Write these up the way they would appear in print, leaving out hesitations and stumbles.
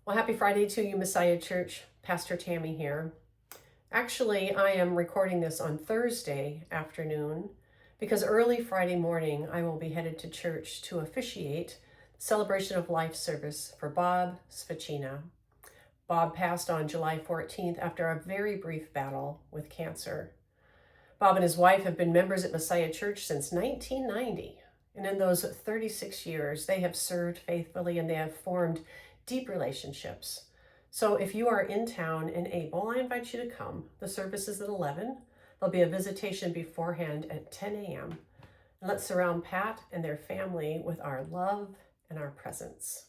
Well, happy Friday to you, Messiah Church. Pastor Tami here. Actually, I am recording this on Thursday afternoon because early Friday morning I will be headed to church to officiate the Celebration of Life service for Bob Svacina. Bob passed on July 14th after a very brief battle with cancer. Bob and his wife have been members at Messiah Church since 1990. And in those 36 years, they have served faithfully and they have formed deep relationships. So if you are in town and able, I invite you to come. The service is at 11. There'll be a visitation beforehand at 10 a.m. And let's surround Pat and their family with our love and our presence.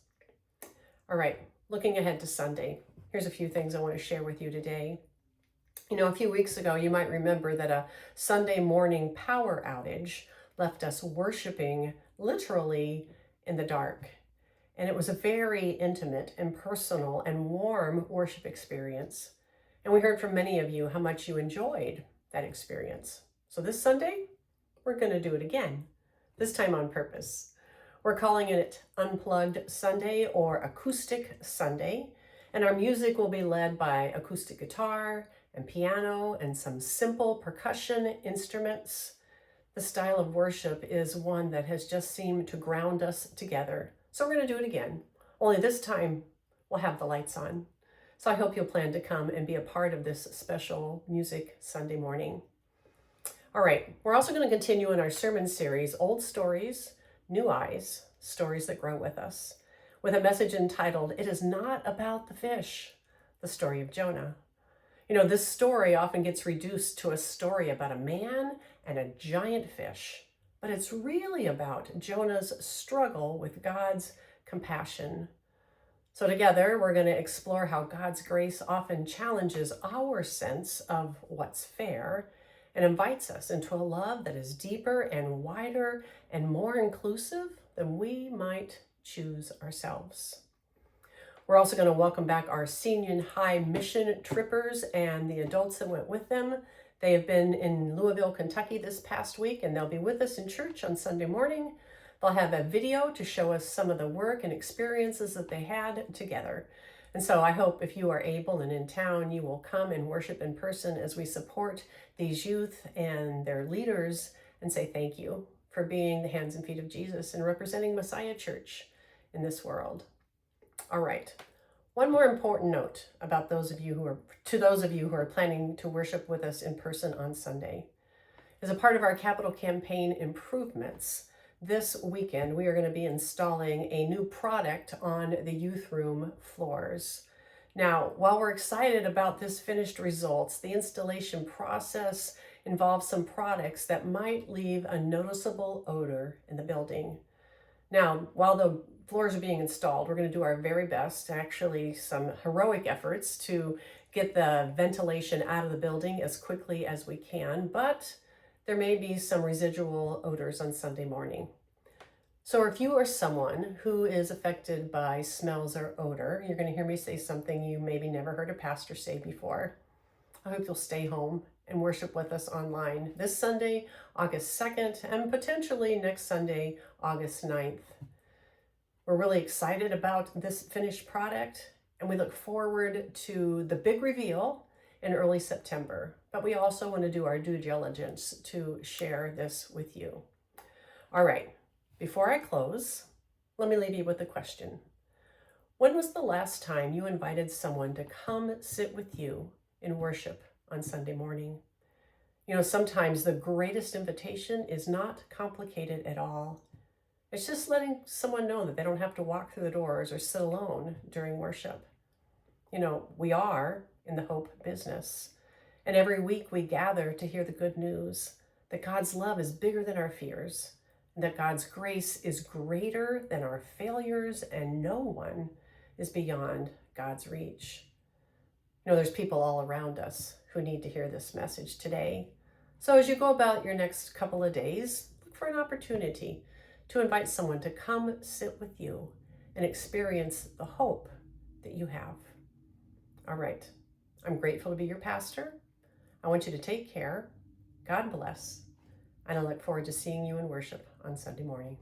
All right, looking ahead to Sunday, here's a few things I want to share with you today. A few weeks ago, you might remember that a Sunday morning power outage left us worshiping literally in the dark. And it was a very intimate and personal and warm worship experience. And we heard from many of you how much you enjoyed that experience. So this Sunday, we're going to do it again, this time on purpose. We're calling it Unplugged Sunday or Acoustic Sunday. And our music will be led by acoustic guitar and piano and some simple percussion instruments. The style of worship is one that has just seemed to ground us together. So we're going to do it again, only this time we'll have the lights on. So I hope you'll plan to come and be a part of this special music Sunday morning. All right, we're also going to continue in our sermon series, Old Stories, New Eyes, Stories That Grow With Us, with a message entitled, It Is Not About the Fish, the Story of Jonah. This story often gets reduced to a story about a man and a giant fish, but it's really about Jonah's struggle with God's compassion. So together, we're going to explore how God's grace often challenges our sense of what's fair and invites us into a love that is deeper and wider and more inclusive than we might choose ourselves. We're also going to welcome back our senior high mission trippers and the adults that went with them. They have been in Louisville, Kentucky this past week, and they'll be with us in church on Sunday morning. They'll have a video to show us some of the work and experiences that they had together. And so I hope if you are able and in town, you will come and worship in person as we support these youth and their leaders and say thank you for being the hands and feet of Jesus and representing Messiah Church in this world. All right. One more important note about those of you who are planning to worship with us in person on Sunday. As a part of our capital campaign improvements, this weekend we are going to be installing a new product on the youth room floors. Now, while we're excited about this finished results, the installation process involves some products that might leave a noticeable odor in the building. Now, while the floors are being installed, we're going to do our very best, actually some heroic efforts to get the ventilation out of the building as quickly as we can, but there may be some residual odors on Sunday morning. So if you are someone who is affected by smells or odor, you're going to hear me say something you maybe never heard a pastor say before. I hope you'll stay home and worship with us online this Sunday, August 2nd, and potentially next Sunday, August 9th. We're really excited about this finished product, and we look forward to the big reveal in early September. But we also want to do our due diligence to share this with you. All right, before I close, let me leave you with a question. When was the last time you invited someone to come sit with you in worship on Sunday morning? Sometimes the greatest invitation is not complicated at all. It's just letting someone know that they don't have to walk through the doors or sit alone during worship. We are in the hope business. And every week we gather to hear the good news that God's love is bigger than our fears, and that God's grace is greater than our failures, and no one is beyond God's reach. There's people all around us who need to hear this message today. So as you go about your next couple of days, look for an opportunity to invite someone to come sit with you and experience the hope that you have. All right, I'm grateful to be your pastor. I want you to take care. God bless. And I look forward to seeing you in worship on Sunday morning.